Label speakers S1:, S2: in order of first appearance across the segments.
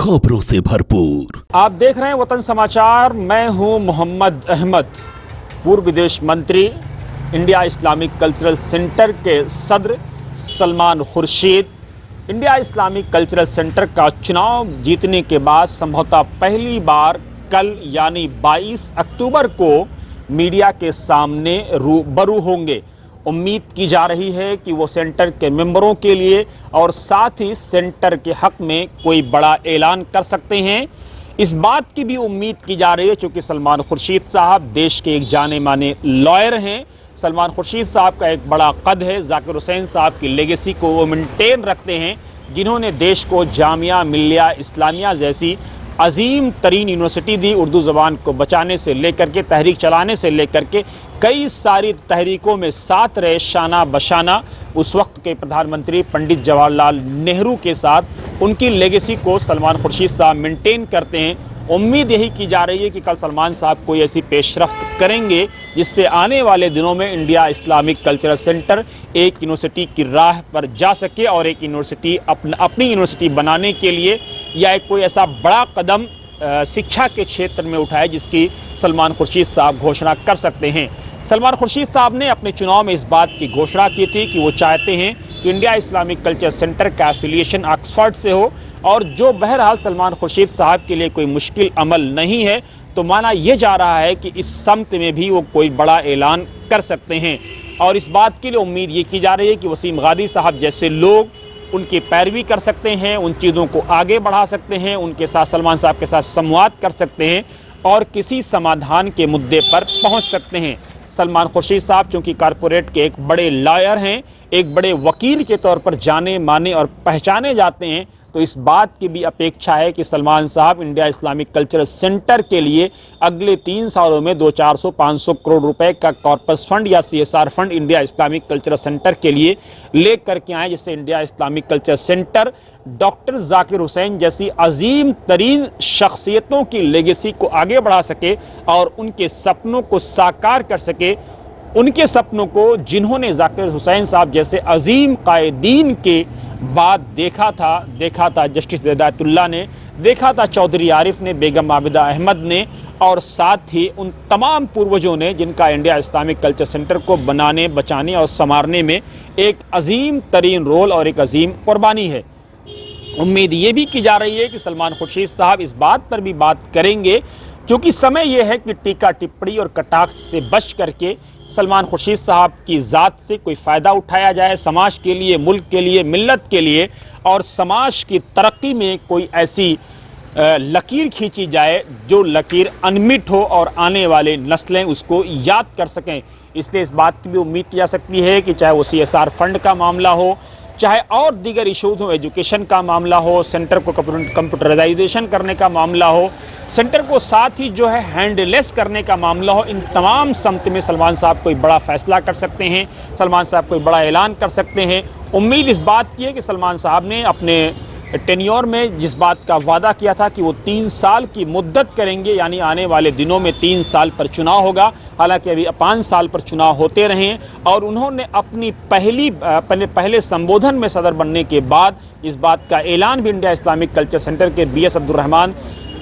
S1: खबरों से भरपूर।
S2: आप देख रहे हैं वतन समाचार। मैं हूं मोहम्मद अहमद। पूर्व विदेश मंत्री, इंडिया इस्लामिक कल्चरल सेंटर के सदर Salman Khurshid India Islamic cultural centre का चुनाव जीतने के बाद संभवतः पहली बार कल यानी 22 अक्टूबर को मीडिया के सामने रूबरू होंगे। उम्मीद की जा रही है कि वो सेंटर के मेंबरों के लिए और साथ ही सेंटर के हक में कोई बड़ा ऐलान कर सकते हैं। इस बात की भी उम्मीद की जा रही है क्योंकि सलमान खुर्शीद साहब देश के एक जाने माने लॉयर हैं। सलमान खुर्शीद साहब का एक बड़ा कद है। जाकिर हुसैन साहब की लेगेसी को वो मेंटेन रखते हैं, जिन्होंने देश को जामिया मिल्लिया इस्लामिया जैसी अजीम तरीन यूनिवर्सिटी दी। उर्दू ज़बान को बचाने से लेकर के, तहरीक चलाने से लेकर के कई सारी तहरीकों में साथ रहे शाना बशाना उस वक्त के प्रधानमंत्री पंडित जवाहरलाल नेहरू के साथ। उनकी लेगेसी को सलमान खुर्शीद साहब मेंटेन करते हैं। उम्मीद यही की जा रही है कि कल सलमान साहब कोई ऐसी पेशरफ्त करेंगे जिससे आने वाले दिनों में इंडिया इस्लामिक कल्चरल सेंटर एक यूनिवर्सिटी की राह पर जा सके और एक यूनिवर्सिटी अपनी यूनिवर्सिटी बनाने के लिए या एक कोई ऐसा बड़ा कदम शिक्षा के क्षेत्र में उठाए जिसकी सलमान खुर्शीद साहब घोषणा कर सकते हैं। सलमान खुर्शीद साहब ने अपने चुनाव में इस बात की घोषणा की थी कि वो चाहते हैं कि इंडिया इस्लामिक कल्चर सेंटर का एफिलिएशन ऑक्सफर्ड से हो, और जो बहरहाल सलमान खुर्शीद साहब के लिए कोई मुश्किल अमल नहीं है, तो माना यह जा रहा है कि इस सम्त में भी वो कोई बड़ा ऐलान कर सकते हैं। और इस बात के लिए उम्मीद ये की जा रही है कि वसीम गादी साहब जैसे लोग उनकी पैरवी कर सकते हैं, उन चीज़ों को आगे बढ़ा सकते हैं, उनके साथ सलमान साहब के साथ संवाद कर सकते हैं और किसी समाधान के मुद्दे पर पहुंच सकते हैं। सलमान खुर्शीद साहब चूँकि कॉरपोरेट के एक बड़े लॉयर हैं, एक बड़े वकील के तौर पर जाने माने और पहचाने जाते हैं, तो इस बात की भी अपेक्षा है कि सलमान साहब इंडिया इस्लामिक कल्चरल सेंटर के लिए अगले 3 सालों में 200-400-500 करोड़ रुपए का कॉर्पस फंड या CSR fund India Islamic cultural centre के लिए ले करके आएँ, जिससे India Islamic cultural centre doctor Zakir Hussain जैसी अजीम तरीन शख्सियतों की लेगेसी को आगे बढ़ा सके और उनके सपनों को साकार कर सके। उनके सपनों को जिन्होंने जाकिर हुसैन साहब जैसे अजीम कायदीन के बाद देखा था जस्टिस हिदायतुल्लाह ने, देखा था चौधरी आरिफ ने, बेगम आबिदा अहमद ने, और साथ ही उन तमाम पूर्वजों ने जिनका इंडिया इस्लामिक कल्चर सेंटर को बनाने, बचाने और संवारने में एक अजीम तरीन रोल और एक अजीम कुर्बानी है। उम्मीद ये भी की जा रही है कि सलमान खुर्शीद साहब इस बात पर भी बात करेंगे, क्योंकि समय यह है कि टीका टिप्पणी और कटाक्ष से बच करके सलमान खुर्शीद साहब की ज़ात से कोई फ़ायदा उठाया जाए, समाज के लिए, मुल्क के लिए, मिल्लत के लिए और समाज की तरक्की में कोई ऐसी लकीर खींची जाए जो लकीर अनमिट हो और आने वाले नस्लें उसको याद कर सकें। इसलिए इस बात की भी उम्मीद की जा सकती है कि चाहे वो CSR फंड का मामला हो, चाहे और दीगर इशूज़ हो, एजुकेशन का मामला हो, सेंटर को कंप्यूटराइजेशन करने का मामला हो, सेंटर को साथ ही जो है हैंडलेस करने का मामला हो, इन तमाम सम्त में सलमान साहब कोई बड़ा फैसला कर सकते हैं, सलमान साहब कोई बड़ा ऐलान कर सकते हैं। उम्मीद इस बात की है कि सलमान साहब ने अपने टेन्योर में जिस बात का वादा किया था कि वो 3 साल की मुद्दत करेंगे, यानी आने वाले दिनों में 3 साल पर चुनाव होगा, हालांकि अभी 5 साल पर चुनाव होते रहे हैं, और उन्होंने अपनी पहले संबोधन में सदर बनने के बाद इस बात का ऐलान भी इंडिया इस्लामिक कल्चर सेंटर के BS अब्दुर्रहमान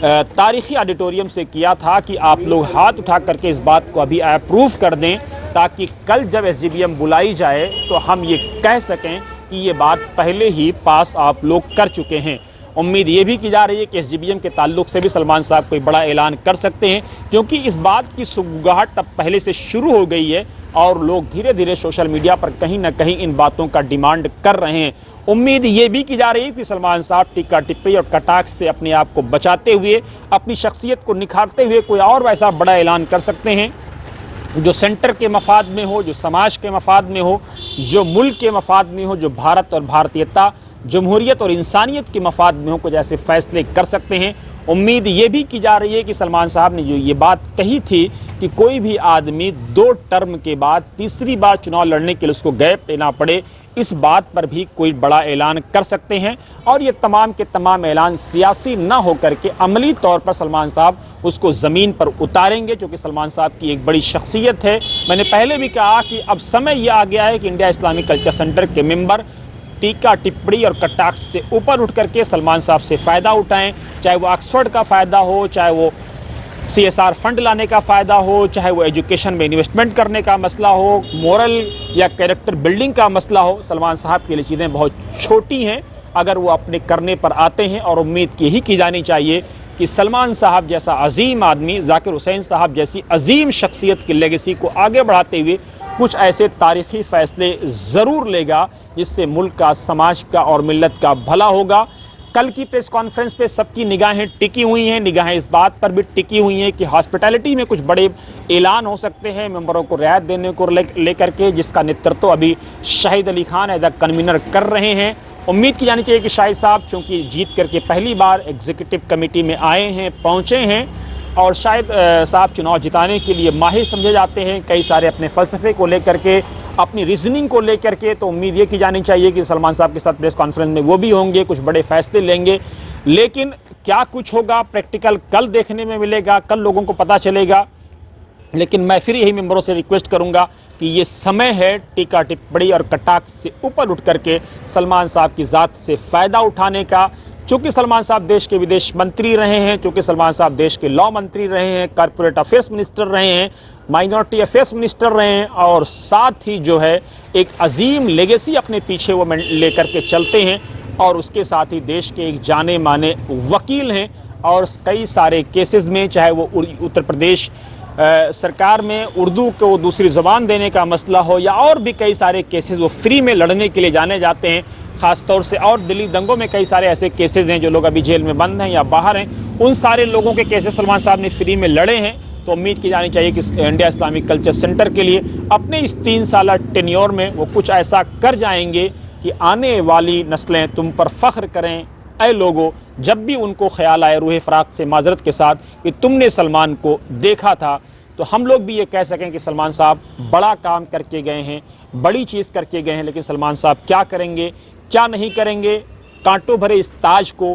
S2: तारीख़ी ऑडिटोरियम से किया था कि आप लोग हाथ उठा करके इस बात को अभी अप्रूव कर दें, ताकि कल जब SGBM बुलाई जाए तो हम ये कह सकें कि ये बात पहले ही पास आप लोग कर चुके हैं। उम्मीद ये भी की जा रही है कि SGBM के ताल्लुक से भी सलमान साहब कोई बड़ा ऐलान कर सकते हैं, क्योंकि इस बात की सुगबुगाहट अब पहले से शुरू हो गई है और लोग धीरे धीरे सोशल मीडिया पर कहीं ना कहीं इन बातों का डिमांड कर रहे हैं। उम्मीद ये भी की जा रही है कि सलमान साहब टीका टिप्पणी और कटाक्ष से अपने आप को बचाते हुए, अपनी शख्सियत को निखारते हुए कोई और वैसा बड़ा ऐलान कर सकते हैं जो सेंटर के मफाद में हो, जो समाज के मफाद में हो, जो मुल्क के मफाद में हो, जो भारत और भारतीयता, जमहूरियत और इंसानियत के मफाद में हो, कुछ ऐसे फैसले कर सकते हैं। उम्मीद ये भी की जा रही है कि सलमान साहब ने जो ये बात कही थी कि कोई भी आदमी 2 टर्म के बाद तीसरी बार चुनाव लड़ने के लिए उसको गैप लेना पड़े, इस बात पर भी कोई बड़ा ऐलान कर सकते हैं। और ये तमाम के तमाम ऐलान सियासी ना होकर के अमली तौर पर सलमान साहब उसको ज़मीन पर उतारेंगे, क्योंकि सलमान साहब की एक बड़ी शख्सियत है। मैंने पहले भी कहा कि अब समय ये आ गया है कि इंडिया इस्लामिक कल्चर सेंटर के मेंबर टीका टिप्पणी और कटाक्ष से ऊपर उठ करके सलमान साहब से फ़ायदा उठाएं, चाहे वो ऑक्सफोर्ड का फ़ायदा हो, चाहे वो CSR फंड लाने का फ़ायदा हो, चाहे वो एजुकेशन में इन्वेस्टमेंट करने का मसला हो, मोरल या कैरेक्टर बिल्डिंग का मसला हो। सलमान साहब के लिए चीज़ें बहुत छोटी हैं अगर वो अपने करने पर आते हैं, और उम्मीद यही की जानी चाहिए कि सलमान साहब जैसा अजीम आदमी, जाकिर हुसैन साहब जैसी अजीम शख्सियत की लेगेसी को आगे बढ़ाते हुए कुछ ऐसे तारीख़ी फ़ैसले ज़रूर लेगा जिससे मुल्क का, समाज का और मिल्लत का भला होगा। कल की प्रेस कॉन्फ्रेंस पे सबकी निगाहें टिकी हुई हैं, निगाहें इस बात पर भी टिकी हुई हैं कि हॉस्पिटैलिटी में कुछ बड़े ऐलान हो सकते हैं मेंबरों को रियायत देने को लेकर के, जिसका नेतृत्व अभी Shahid Ali Khan as a convener कर रहे हैं। उम्मीद की जानी चाहिए कि शाहिद साहब चूँकि जीत करके पहली बार एग्जीक्यूटिव कमेटी में आए हैं, पहुँचे हैं, और शायद साहब चुनाव जिताने के लिए माहिर समझे जाते हैं कई सारे अपने फ़लसफ़े को लेकर के, अपनी रीजनिंग को लेकर के। तो उम्मीद ये की जानी चाहिए कि सलमान साहब के साथ प्रेस कॉन्फ्रेंस में वो भी होंगे, कुछ बड़े फैसले लेंगे। लेकिन क्या कुछ होगा प्रैक्टिकल कल देखने में मिलेगा, कल लोगों को पता चलेगा। लेकिन मैं फिर यही मेंबरों से रिक्वेस्ट करूंगा कि ये समय है टीका टिप्पणी और कटाक्ष से ऊपर उठ करके सलमान साहब की ज़ात से फ़ायदा उठाने का। चूँकि सलमान साहब देश के विदेश मंत्री रहे हैं, चूँकि सलमान साहब देश के लॉ मंत्री रहे हैं, कॉरपोरेट अफेयर्स मिनिस्टर रहे हैं, माइनॉरिटी अफेयर्स मिनिस्टर रहे हैं, और साथ ही जो है एक अजीम लेगेसी अपने पीछे वो लेकर के चलते हैं, और उसके साथ ही देश के एक जाने माने वकील हैं, और कई सारे केसेस में, चाहे वो उत्तर प्रदेश सरकार में उर्दू को दूसरी ज़बान देने का मसला हो, या और भी कई सारे केसेस, वो फ्री में लड़ने के लिए जाने जाते हैं ख़ास तौर से। और दिल्ली दंगों में कई सारे ऐसे केसेस हैं जो लोग अभी जेल में बंद हैं या बाहर हैं, उन सारे लोगों के केसेस सलमान साहब ने फ्री में लड़े हैं। तो उम्मीद की जानी चाहिए कि इंडिया इस्लामिक कल्चर सेंटर के लिए अपने इस 3 साल टेन्योर में वो कुछ ऐसा कर जाएंगे कि आने वाली नस्लें तुम पर फ़ख्र करें। ऐ लोगों, जब भी उनको ख्याल आए रूह फ़राक़ से माज़रत के साथ कि तुमने सलमान को देखा था, तो हम लोग भी ये कह सकें कि सलमान साहब बड़ा काम करके गए हैं, बड़ी चीज़ करके गए हैं। लेकिन सलमान साहब क्या करेंगे, क्या नहीं करेंगे, कांटों भरे इस ताज को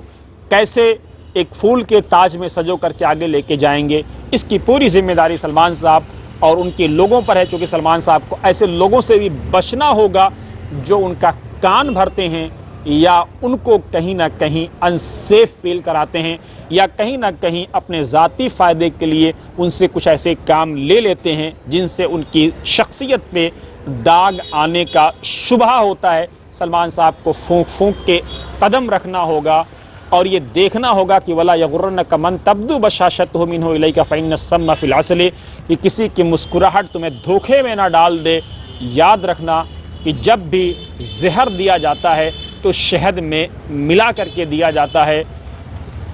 S2: कैसे एक फूल के ताज में सजो करके आगे लेके जाएंगे, इसकी पूरी जिम्मेदारी सलमान साहब और उनके लोगों पर है। क्योंकि सलमान साहब को ऐसे लोगों से भी बचना होगा जो उनका कान भरते हैं, या उनको कहीं ना कहीं अनसेफ फील कराते हैं, या कहीं ना कहीं अपने ज़ाती फ़ायदे के लिए उनसे कुछ ऐसे काम ले लेते हैं जिनसे उनकी शख्सियत पे दाग आने का शुबहा होता है। सलमान साहब को फूंक फूंक के कदम रखना होगा, और ये देखना होगा कि वला यगुर्रनक मन तब्दु बशाशतहु मिन्हु इलैका फ़इन्न सम्मा फ़िल असली, कि किसी की मुस्कुराहट तुम्हें धोखे में ना डाल दे। याद रखना कि जब भी जहर दिया जाता है तो शहद में मिला करके दिया जाता है।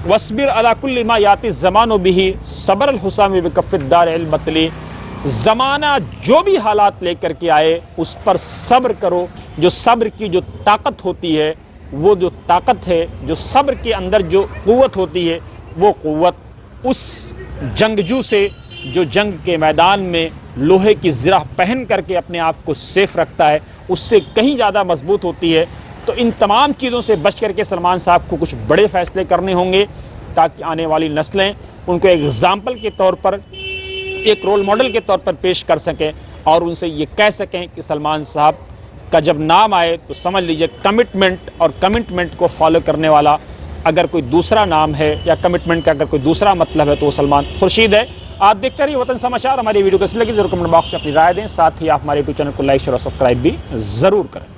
S2: वस्बिर अला कुल्लि मा याति ज़मानु बिही सबर हुसाम बिकफ़िद्दार अलमतली, ज़माना जो भी हालात लेकर के आए उस पर सब्र करो। जो सब्र की जो ताकत होती है, वो जो ताकत है, जो सब्र के अंदर जो क़ुव्वत होती है, वो क़ुव्वत उस जंगजू से जो जंग के मैदान में लोहे की ज़िरा पहन करके अपने आप को सेफ रखता है, उससे कहीं ज़्यादा मजबूत होती है। तो इन तमाम चीज़ों से बच करके सलमान साहब को कुछ बड़े फ़ैसले करने होंगे, ताकि आने वाली नस्लें उनको एग्ज़ाम्पल के तौर पर, एक रोल मॉडल के तौर पर पेश कर सकें, और उनसे ये कह सकें कि सलमान साहब का जब नाम आए तो समझ लीजिए कमिटमेंट और कमिटमेंट को फॉलो करने वाला अगर कोई दूसरा नाम है, या कमिटमेंट का अगर कोई दूसरा मतलब है, तो वो सलमान खुर्शीद है। आप देखते रहिए वतन समाचार। हमारी वीडियो कैसी लगी जरूर कमेंट बॉक्स में अपनी राय दें। साथ ही आप हमारे यूट्यूब चैनल को लाइक शेयर और सब्सक्राइब भी ज़रूर करें।